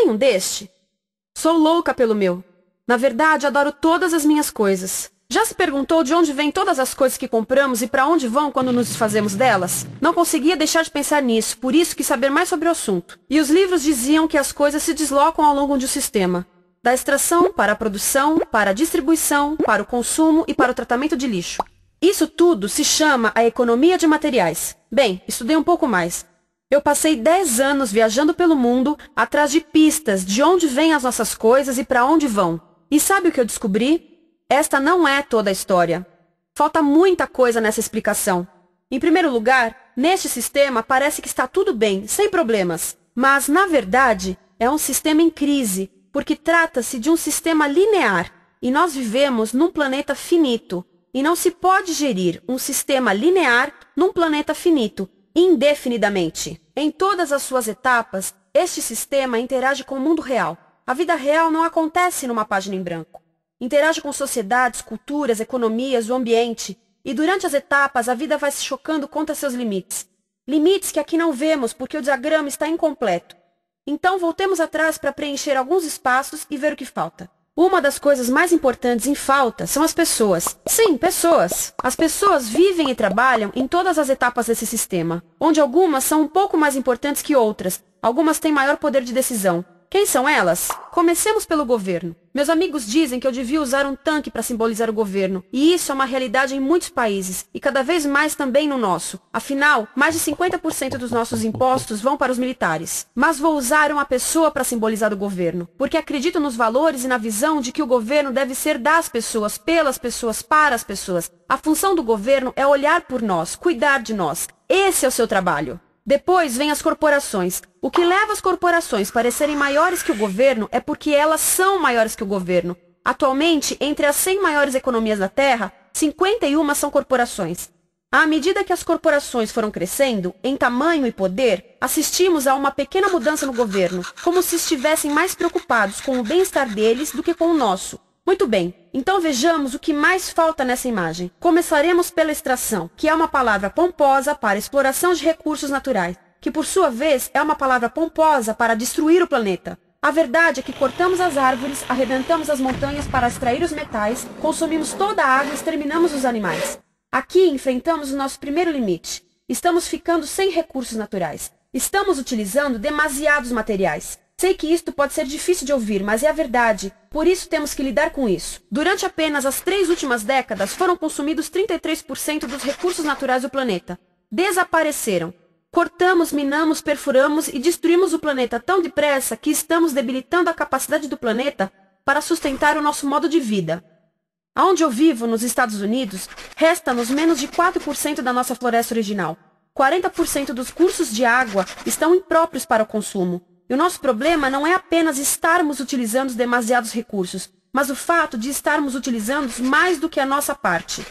tem um deste? Sou louca pelo meu. Na verdade, adoro todas as minhas coisas. Já se perguntou de onde vêm todas as coisas que compramos e para onde vão quando nos desfazemos delas? Não conseguia deixar de pensar nisso, por isso quis saber mais sobre o assunto. E os livros diziam que as coisas se deslocam ao longo de um sistema. Da extração, para a produção, para a distribuição, para o consumo e para o tratamento de lixo. Isso tudo se chama a economia de materiais. Bem, estudei um pouco mais. Eu passei 10 anos viajando pelo mundo, atrás de pistas de onde vêm as nossas coisas e para onde vão. E sabe o que eu descobri? Esta não é toda a história. Falta muita coisa nessa explicação. Em primeiro lugar, neste sistema parece que está tudo bem, sem problemas. Mas, na verdade, é um sistema em crise, porque trata-se de um sistema linear, e nós vivemos num planeta finito, e não se pode gerir um sistema linear num planeta finito, indefinidamente. Em todas as suas etapas, este sistema interage com o mundo real. A vida real não acontece numa página em branco. Interage com sociedades, culturas, economias, o ambiente, e durante as etapas a vida vai se chocando contra seus limites. Limites que aqui não vemos porque o diagrama está incompleto. Então voltemos atrás para preencher alguns espaços e ver o que falta. Uma das coisas mais importantes em falta são as pessoas. Sim, pessoas. As pessoas vivem e trabalham em todas as etapas desse sistema, onde algumas são um pouco mais importantes que outras, algumas têm maior poder de decisão. Quem são elas? Comecemos pelo governo. Meus amigos dizem que eu devia usar um tanque para simbolizar o governo, e isso é uma realidade em muitos países, e cada vez mais também no nosso. Afinal, mais de 50% dos nossos impostos vão para os militares. Mas vou usar uma pessoa para simbolizar o governo, porque acredito nos valores e na visão de que o governo deve ser das pessoas, pelas pessoas, para as pessoas. A função do governo é olhar por nós, cuidar de nós. Esse é o seu trabalho. Depois vem as corporações. O que leva as corporações a parecerem maiores que o governo é porque elas são maiores que o governo. Atualmente, entre as 100 maiores economias da Terra, 51 são corporações. À medida que as corporações foram crescendo, em tamanho e poder, assistimos a uma pequena mudança no governo, como se estivessem mais preocupados com o bem-estar deles do que com o nosso. Muito bem, então vejamos o que mais falta nessa imagem. Começaremos pela extração, que é uma palavra pomposa para exploração de recursos naturais, que por sua vez é uma palavra pomposa para destruir o planeta. A verdade é que cortamos as árvores, arrebentamos as montanhas para extrair os metais, consumimos toda a água e exterminamos os animais. Aqui enfrentamos o nosso primeiro limite. Estamos ficando sem recursos naturais. Estamos utilizando demasiados materiais. Sei que isto pode ser difícil de ouvir, mas é a verdade. Por isso temos que lidar com isso. Durante apenas as 3 últimas décadas, foram consumidos 33% dos recursos naturais do planeta. Desapareceram. Cortamos, minamos, perfuramos e destruímos o planeta tão depressa que estamos debilitando a capacidade do planeta para sustentar o nosso modo de vida. Onde eu vivo, nos Estados Unidos, resta-nos menos de 4% da nossa floresta original. 40% dos cursos de água estão impróprios para o consumo. E o nosso problema não é apenas estarmos utilizando demasiados recursos, mas o fato de estarmos utilizando mais do que a nossa parte.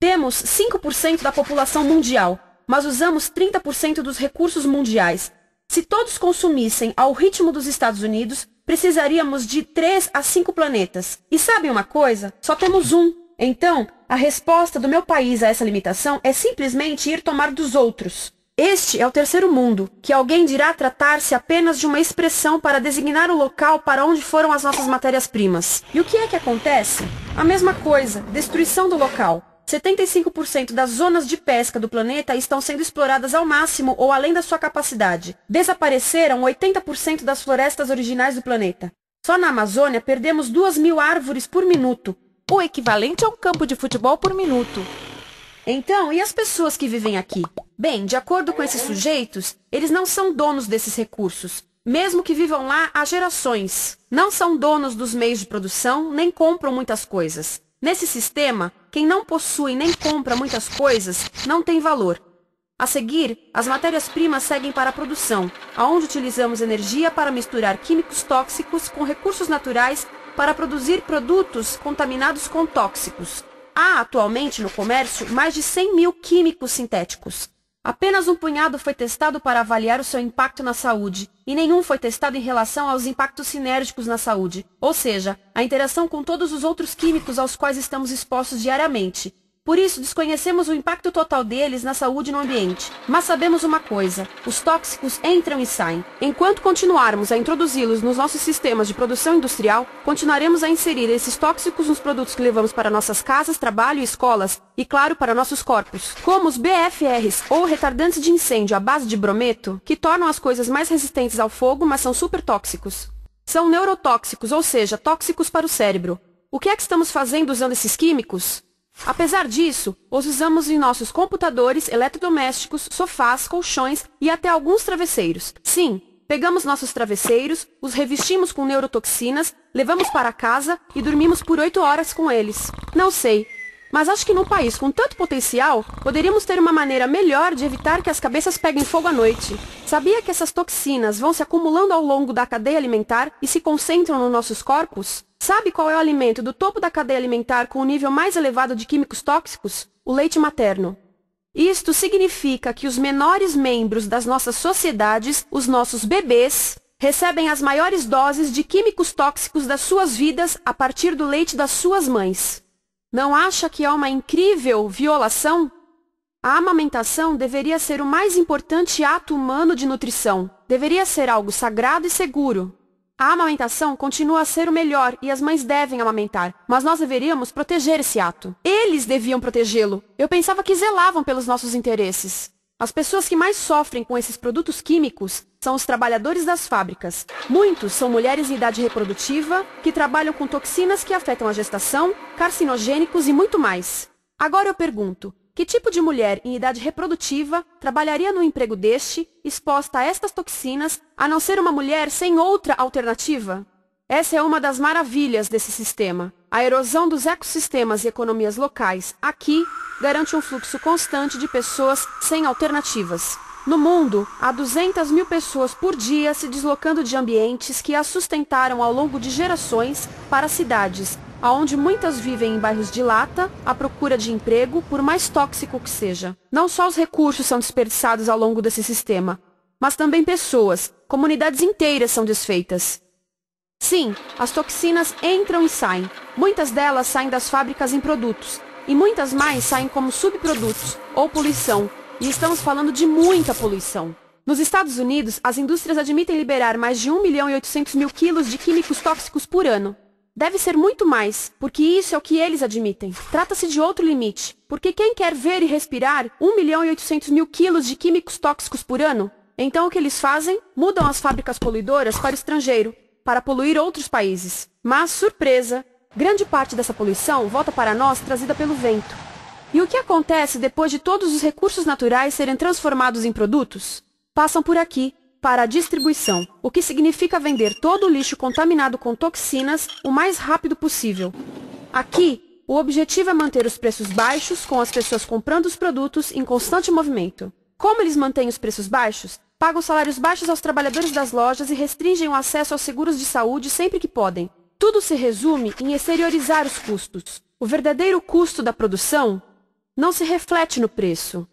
Temos 5% da população mundial, mas usamos 30% dos recursos mundiais. Se todos consumissem ao ritmo dos Estados Unidos, precisaríamos de 3 a 5 planetas. E sabem uma coisa? Só temos um. Então, a resposta do meu país a essa limitação é simplesmente ir tomar dos outros. Este é o terceiro mundo, que alguém dirá tratar-se apenas de uma expressão para designar o local para onde foram as nossas matérias-primas. E o que é que acontece? A mesma coisa, destruição do local. 75% das zonas de pesca do planeta estão sendo exploradas ao máximo ou além da sua capacidade. Desapareceram 80% das florestas originais do planeta. Só na Amazônia perdemos 2.000 árvores por minuto, o equivalente a um campo de futebol por minuto. Então, e as pessoas que vivem aqui? Bem, de acordo com esses sujeitos, eles não são donos desses recursos, mesmo que vivam lá há gerações. Não são donos dos meios de produção, nem compram muitas coisas. Nesse sistema, quem não possui nem compra muitas coisas não tem valor. A seguir, as matérias-primas seguem para a produção, onde utilizamos energia para misturar químicos tóxicos com recursos naturais para produzir produtos contaminados com tóxicos. Há atualmente no comércio mais de 100.000 químicos sintéticos. Apenas um punhado foi testado para avaliar o seu impacto na saúde, e nenhum foi testado em relação aos impactos sinérgicos na saúde, ou seja, a interação com todos os outros químicos aos quais estamos expostos diariamente. Por isso, desconhecemos o impacto total deles na saúde e no ambiente. Mas sabemos uma coisa: os tóxicos entram e saem. Enquanto continuarmos a introduzi-los nos nossos sistemas de produção industrial, continuaremos a inserir esses tóxicos nos produtos que levamos para nossas casas, trabalho e escolas, e claro, para nossos corpos. Como os BFRs, ou retardantes de incêndio à base de brometo, que tornam as coisas mais resistentes ao fogo, mas são super tóxicos. São neurotóxicos, ou seja, tóxicos para o cérebro. O que é que estamos fazendo usando esses químicos? Apesar disso, os usamos em nossos computadores, eletrodomésticos, sofás, colchões e até alguns travesseiros. Sim, pegamos nossos travesseiros, os revestimos com neurotoxinas, levamos para casa e dormimos por 8 horas com eles. Não sei, mas acho que num país com tanto potencial, poderíamos ter uma maneira melhor de evitar que as cabeças peguem fogo à noite. Sabia que essas toxinas vão se acumulando ao longo da cadeia alimentar e se concentram nos nossos corpos? Sabe qual é o alimento do topo da cadeia alimentar com o nível mais elevado de químicos tóxicos? O leite materno. Isto significa que os menores membros das nossas sociedades, os nossos bebês, recebem as maiores doses de químicos tóxicos das suas vidas a partir do leite das suas mães. Não acha que é uma incrível violação? A amamentação deveria ser o mais importante ato humano de nutrição. Deveria ser algo sagrado e seguro. A amamentação continua a ser o melhor e as mães devem amamentar, mas nós deveríamos proteger esse ato. Eles deviam protegê-lo. Eu pensava que zelavam pelos nossos interesses. As pessoas que mais sofrem com esses produtos químicos são os trabalhadores das fábricas. Muitos são mulheres em idade reprodutiva que trabalham com toxinas que afetam a gestação, carcinogênicos e muito mais. Agora eu pergunto: que tipo de mulher em idade reprodutiva trabalharia num emprego deste, exposta a estas toxinas, a não ser uma mulher sem outra alternativa? Essa é uma das maravilhas desse sistema. A erosão dos ecossistemas e economias locais aqui garante um fluxo constante de pessoas sem alternativas. No mundo, há 200 mil pessoas por dia se deslocando de ambientes que as sustentaram ao longo de gerações para cidades, onde muitas vivem em bairros de lata, à procura de emprego, por mais tóxico que seja. Não só os recursos são desperdiçados ao longo desse sistema, mas também pessoas, comunidades inteiras são desfeitas. Sim, as toxinas entram e saem. Muitas delas saem das fábricas em produtos, e muitas mais saem como subprodutos, ou poluição, e estamos falando de muita poluição. Nos Estados Unidos, as indústrias admitem liberar mais de 1.800.000 quilos de químicos tóxicos por ano. Deve ser muito mais, porque isso é o que eles admitem. Trata-se de outro limite, porque quem quer ver e respirar 1.800.000 quilos de químicos tóxicos por ano? Então o que eles fazem? Mudam as fábricas poluidoras para o estrangeiro, para poluir outros países. Mas, surpresa, grande parte dessa poluição volta para nós trazida pelo vento. E o que acontece depois de todos os recursos naturais serem transformados em produtos? Passam por aqui, para a distribuição, o que significa vender todo o lixo contaminado com toxinas o mais rápido possível. Aqui, o objetivo é manter os preços baixos, com as pessoas comprando os produtos em constante movimento. Como eles mantêm os preços baixos? Pagam salários baixos aos trabalhadores das lojas e restringem o acesso aos seguros de saúde sempre que podem. Tudo se resume em exteriorizar os custos. O verdadeiro custo da produção não se reflete no preço.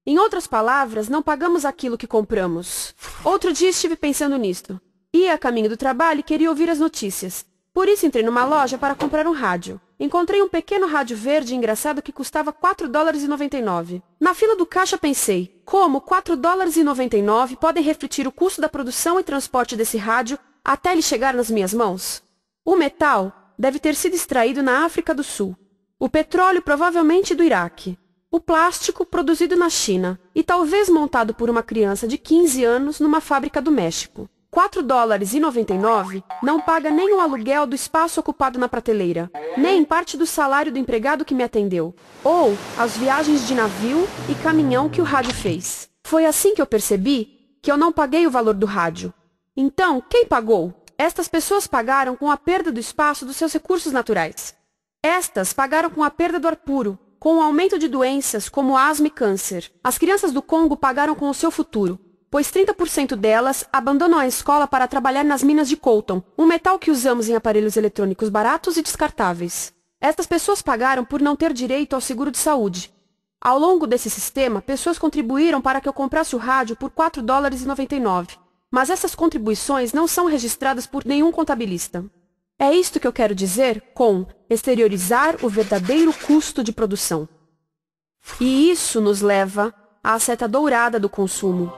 Em outras palavras, não pagamos aquilo que compramos. Outro dia estive pensando nisto. Ia a caminho do trabalho e queria ouvir as notícias. Por isso entrei numa loja para comprar um rádio. Encontrei um pequeno rádio verde engraçado que custava $4,99. Na fila do caixa pensei, como $4,99 podem refletir o custo da produção e transporte desse rádio até ele chegar nas minhas mãos? O metal deve ter sido extraído na África do Sul. O petróleo provavelmente do Iraque. O plástico produzido na China e talvez montado por uma criança de 15 anos numa fábrica do México. $4,99 não paga nem o aluguel do espaço ocupado na prateleira, nem parte do salário do empregado que me atendeu, ou as viagens de navio e caminhão que o rádio fez. Foi assim que eu percebi que eu não paguei o valor do rádio. Então, quem pagou? Estas pessoas pagaram com a perda do espaço dos seus recursos naturais. Estas pagaram com a perda do ar puro, com o aumento de doenças como asma e câncer. As crianças do Congo pagaram com o seu futuro, pois 30% delas abandonam a escola para trabalhar nas minas de coltan, um metal que usamos em aparelhos eletrônicos baratos e descartáveis. Estas pessoas pagaram por não ter direito ao seguro de saúde. Ao longo desse sistema, pessoas contribuíram para que eu comprasse o rádio por $4,99. Mas essas contribuições não são registradas por nenhum contabilista. É isto que eu quero dizer com exteriorizar o verdadeiro custo de produção. E isso nos leva à seta dourada do consumo.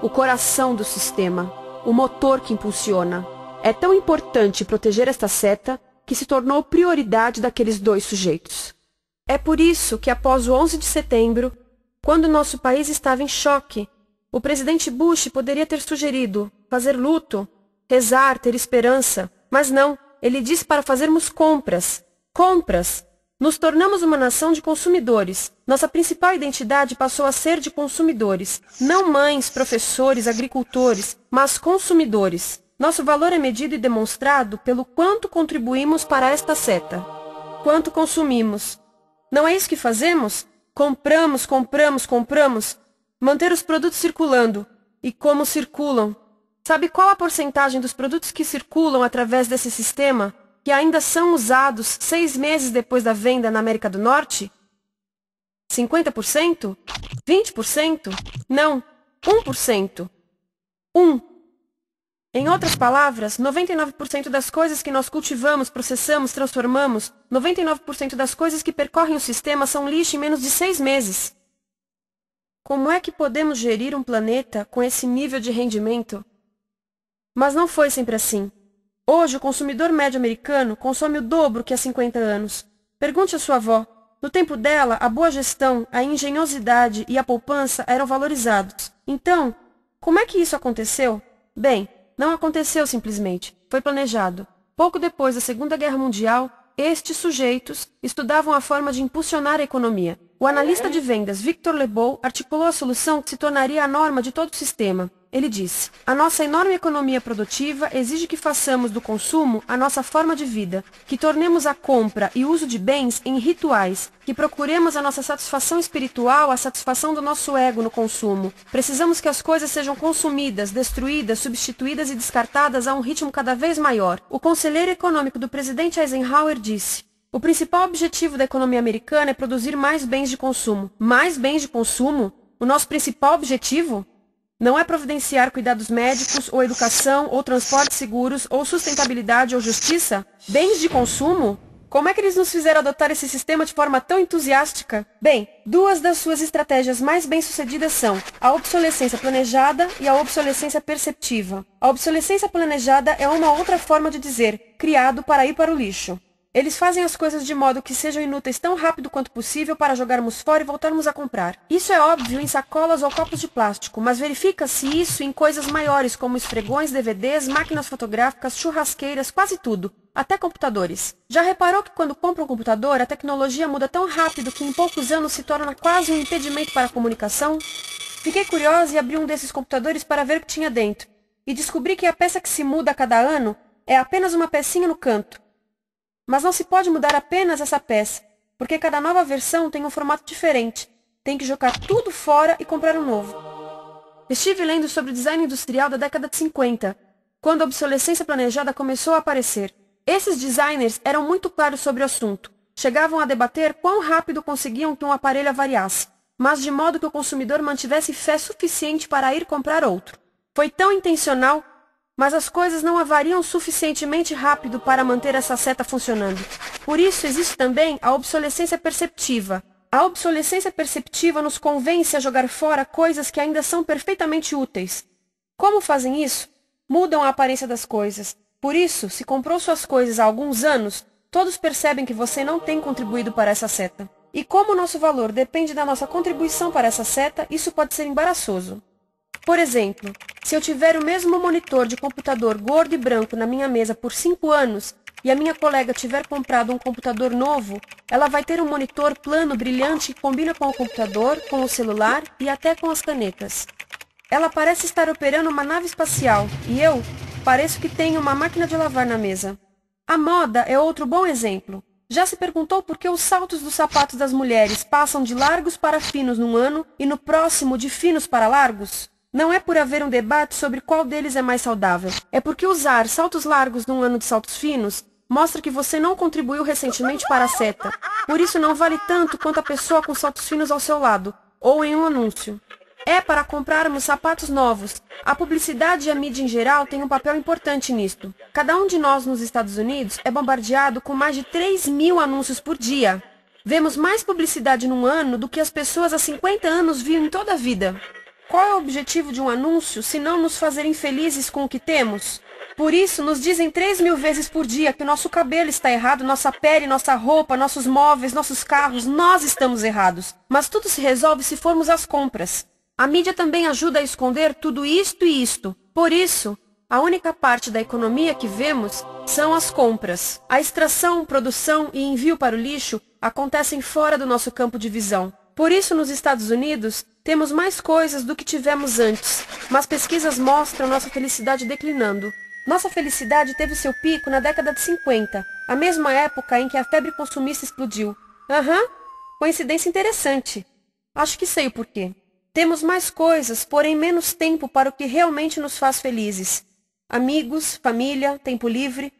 O coração do sistema, o motor que impulsiona. É tão importante proteger esta seta que se tornou prioridade daqueles dois sujeitos. É por isso que após o 11 de setembro, quando nosso país estava em choque, o presidente Bush poderia ter sugerido fazer luto, rezar, ter esperança, mas não, ele disse para fazermos compras. Compras! Nos tornamos uma nação de consumidores. Nossa principal identidade passou a ser de consumidores. Não mães, professores, agricultores, mas consumidores. Nosso valor é medido e demonstrado pelo quanto contribuímos para esta seta. Quanto consumimos. Não é isso que fazemos? Compramos, compramos, compramos. Manter os produtos circulando. E como circulam? Sabe qual a porcentagem dos produtos que circulam através desse sistema que ainda são usados 6 meses depois da venda na América do Norte? 50%? 20%? Não, 1%. 1. Em outras palavras, 99% das coisas que nós cultivamos, processamos, transformamos, 99% das coisas que percorrem o sistema são lixo em menos de 6 meses. Como é que podemos gerir um planeta com esse nível de rendimento? Mas não foi sempre assim. Hoje, o consumidor médio americano consome o dobro que há 50 anos. Pergunte à sua avó. No tempo dela, a boa gestão, a engenhosidade e a poupança eram valorizados. Então, como é que isso aconteceu? Bem, não aconteceu simplesmente. Foi planejado. Pouco depois da Segunda Guerra Mundial, estes sujeitos estudavam a forma de impulsionar a economia. O analista de vendas Victor Lebow articulou a solução que se tornaria a norma de todo o sistema. Ele disse: a nossa enorme economia produtiva exige que façamos do consumo a nossa forma de vida, que tornemos a compra e uso de bens em rituais, que procuremos a nossa satisfação espiritual, a satisfação do nosso ego no consumo. Precisamos que as coisas sejam consumidas, destruídas, substituídas e descartadas a um ritmo cada vez maior. O conselheiro econômico do presidente Eisenhower disse: o principal objetivo da economia americana é produzir mais bens de consumo. Mais bens de consumo? O nosso principal objetivo? Não é providenciar cuidados médicos, ou educação, ou transportes seguros, ou sustentabilidade, ou justiça? Bens de consumo? Como é que eles nos fizeram adotar esse sistema de forma tão entusiástica? Bem, 2 das suas estratégias mais bem-sucedidas são a obsolescência planejada e a obsolescência perceptiva. A obsolescência planejada é uma outra forma de dizer criado para ir para o lixo. Eles fazem as coisas de modo que sejam inúteis tão rápido quanto possível para jogarmos fora e voltarmos a comprar. Isso é óbvio em sacolas ou copos de plástico, mas verifica-se isso em coisas maiores como esfregões, DVDs, máquinas fotográficas, churrasqueiras, quase tudo, até computadores. Já reparou que quando compra um computador, a tecnologia muda tão rápido que em poucos anos se torna quase um impedimento para a comunicação? Fiquei curiosa e abri um desses computadores para ver o que tinha dentro, e descobri que a peça que se muda a cada ano é apenas uma pecinha no canto. Mas não se pode mudar apenas essa peça, porque cada nova versão tem um formato diferente. Tem que jogar tudo fora e comprar um novo. Estive lendo sobre o design industrial da década de 50, quando a obsolescência planejada começou a aparecer. Esses designers eram muito claros sobre o assunto. Chegavam a debater quão rápido conseguiam que um aparelho avariasse, mas de modo que o consumidor mantivesse fé suficiente para ir comprar outro. Foi tão intencional, mas as coisas não avariam suficientemente rápido para manter essa seta funcionando. Por isso existe também a obsolescência perceptiva. A obsolescência perceptiva nos convence a jogar fora coisas que ainda são perfeitamente úteis. Como fazem isso? Mudam a aparência das coisas. Por isso, se comprou suas coisas há alguns anos, todos percebem que você não tem contribuído para essa seta. E como o nosso valor depende da nossa contribuição para essa seta, isso pode ser embaraçoso. Por exemplo, se eu tiver o mesmo monitor de computador gordo e branco na minha mesa por 5 anos e a minha colega tiver comprado um computador novo, ela vai ter um monitor plano brilhante que combina com o computador, com o celular e até com as canetas. Ela parece estar operando uma nave espacial e eu pareço que tenho uma máquina de lavar na mesa. A moda é outro bom exemplo. Já se perguntou por que os saltos dos sapatos das mulheres passam de largos para finos num ano e no próximo de finos para largos? Não é por haver um debate sobre qual deles é mais saudável. É porque usar saltos largos num ano de saltos finos mostra que você não contribuiu recentemente para a seta. Por isso não vale tanto quanto a pessoa com saltos finos ao seu lado, ou em um anúncio. É para comprarmos sapatos novos. A publicidade e a mídia em geral têm um papel importante nisto. Cada um de nós nos Estados Unidos é bombardeado com mais de 3.000 anúncios por dia. Vemos mais publicidade num ano do que as pessoas há 50 anos viam em toda a vida. Qual é o objetivo de um anúncio, se não nos fazer infelizes com o que temos? Por isso, nos dizem 3.000 vezes por dia que o nosso cabelo está errado, nossa pele, nossa roupa, nossos móveis, nossos carros, nós estamos errados. Mas tudo se resolve se formos às compras. A mídia também ajuda a esconder tudo isto e isto. Por isso, a única parte da economia que vemos são as compras. A extração, produção e envio para o lixo acontecem fora do nosso campo de visão. Por isso, nos Estados Unidos, temos mais coisas do que tivemos antes, mas pesquisas mostram nossa felicidade declinando. Nossa felicidade teve seu pico na década de 50, a mesma época em que a febre consumista explodiu. Coincidência interessante. Acho que sei o porquê. Temos mais coisas, porém menos tempo para o que realmente nos faz felizes. Amigos, família, tempo livre.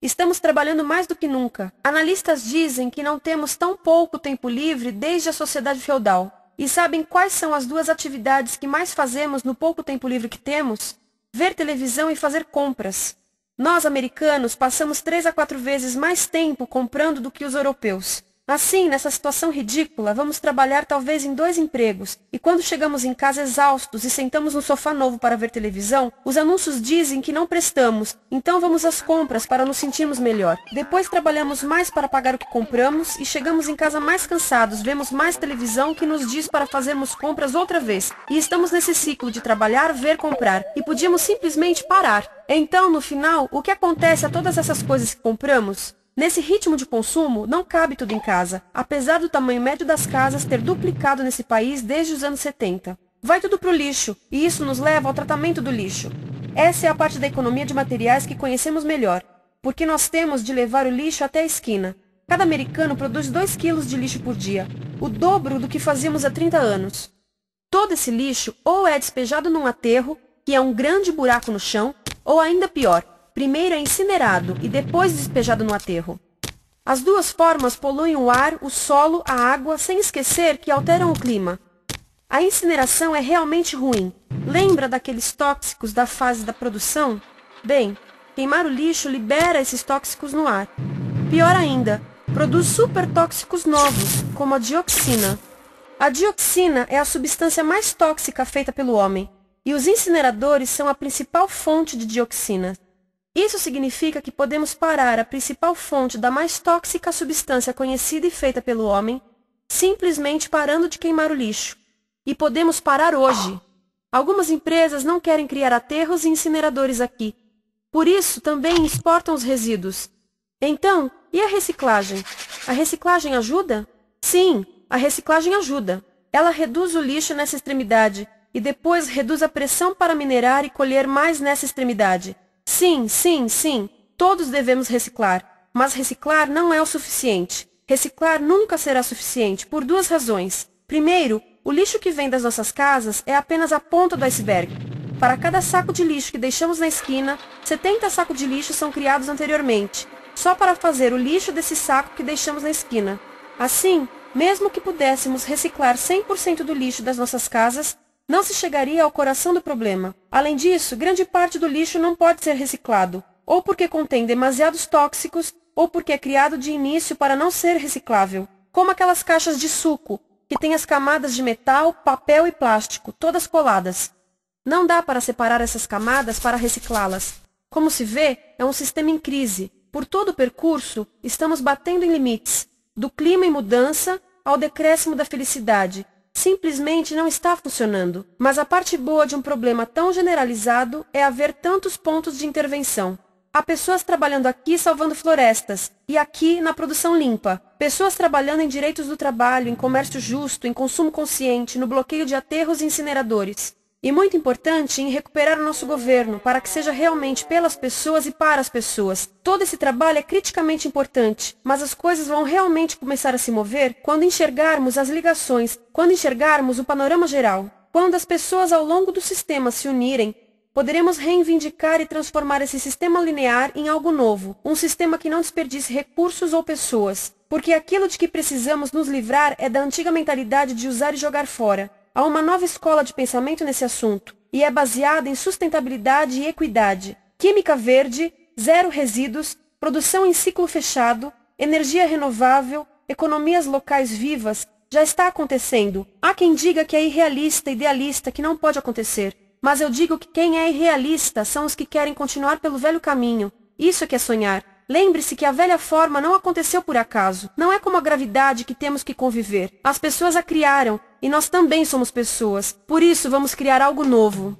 Estamos trabalhando mais do que nunca. Analistas dizem que não temos tão pouco tempo livre desde a sociedade feudal. E sabem quais são as duas atividades que mais fazemos no pouco tempo livre que temos? Ver televisão e fazer compras. Nós, americanos, passamos 3 a 4 vezes mais tempo comprando do que os europeus. Assim, nessa situação ridícula, vamos trabalhar talvez em 2 empregos, e quando chegamos em casa exaustos e sentamos no sofá novo para ver televisão, os anúncios dizem que não prestamos, então vamos às compras para nos sentirmos melhor. Depois trabalhamos mais para pagar o que compramos e chegamos em casa mais cansados, vemos mais televisão que nos diz para fazermos compras outra vez. E estamos nesse ciclo de trabalhar, ver, comprar, e podíamos simplesmente parar. Então, no final, o que acontece a todas essas coisas que compramos? Nesse ritmo de consumo, não cabe tudo em casa, apesar do tamanho médio das casas ter duplicado nesse país desde os anos 70. Vai tudo para o lixo, e isso nos leva ao tratamento do lixo. Essa é a parte da economia de materiais que conhecemos melhor, porque nós temos de levar o lixo até a esquina. Cada americano produz 2 quilos de lixo por dia, o dobro do que fazíamos há 30 anos. Todo esse lixo ou é despejado num aterro, que é um grande buraco no chão, ou ainda pior, primeiro é incinerado e depois despejado no aterro. As duas formas poluem o ar, o solo, a água, sem esquecer que alteram o clima. A incineração é realmente ruim. Lembra daqueles tóxicos da fase da produção? Bem, queimar o lixo libera esses tóxicos no ar. Pior ainda, produz supertóxicos novos, como a dioxina. A dioxina é a substância mais tóxica feita pelo homem, e os incineradores são a principal fonte de dioxina. Isso significa que podemos parar a principal fonte da mais tóxica substância conhecida e feita pelo homem, simplesmente parando de queimar o lixo. E podemos parar hoje. Algumas empresas não querem criar aterros e incineradores aqui. Por isso, também exportam os resíduos. Então, e a reciclagem? A reciclagem ajuda? Sim, a reciclagem ajuda. Ela reduz o lixo nessa extremidade e depois reduz a pressão para minerar e colher mais nessa extremidade. Sim, todos devemos reciclar, mas reciclar não é o suficiente. Reciclar nunca será suficiente, por 2 razões. Primeiro, o lixo que vem das nossas casas é apenas a ponta do iceberg. Para cada saco de lixo que deixamos na esquina, 70 sacos de lixo são criados anteriormente, só para fazer o lixo desse saco que deixamos na esquina. Assim, mesmo que pudéssemos reciclar 100% do lixo das nossas casas, não se chegaria ao coração do problema. Além disso, grande parte do lixo não pode ser reciclado, ou porque contém demasiados tóxicos, ou porque é criado de início para não ser reciclável, como aquelas caixas de suco, que têm as camadas de metal, papel e plástico, todas coladas. Não dá para separar essas camadas para reciclá-las. Como se vê, é um sistema em crise. Por todo o percurso, estamos batendo em limites, do clima em mudança ao decréscimo da felicidade. Simplesmente não está funcionando. Mas a parte boa de um problema tão generalizado é haver tantos pontos de intervenção. Há pessoas trabalhando aqui salvando florestas, e aqui na produção limpa. Pessoas trabalhando em direitos do trabalho, em comércio justo, em consumo consciente, no bloqueio de aterros e incineradores. E muito importante, em recuperar o nosso governo, para que seja realmente pelas pessoas e para as pessoas. Todo esse trabalho é criticamente importante, mas as coisas vão realmente começar a se mover quando enxergarmos as ligações, quando enxergarmos o panorama geral. Quando as pessoas ao longo do sistema se unirem, poderemos reivindicar e transformar esse sistema linear em algo novo, um sistema que não desperdice recursos ou pessoas. Porque aquilo de que precisamos nos livrar é da antiga mentalidade de usar e jogar fora. Há uma nova escola de pensamento nesse assunto, e é baseada em sustentabilidade e equidade, química verde, zero resíduos, produção em ciclo fechado, energia renovável, economias locais vivas, já está acontecendo. Há quem diga que é irrealista, idealista, que não pode acontecer. Mas eu digo que quem é irrealista são os que querem continuar pelo velho caminho. Isso é que é sonhar. Lembre-se que a velha forma não aconteceu por acaso. Não é como a gravidade que temos que conviver. As pessoas a criaram, e nós também somos pessoas. Por isso vamos criar algo novo.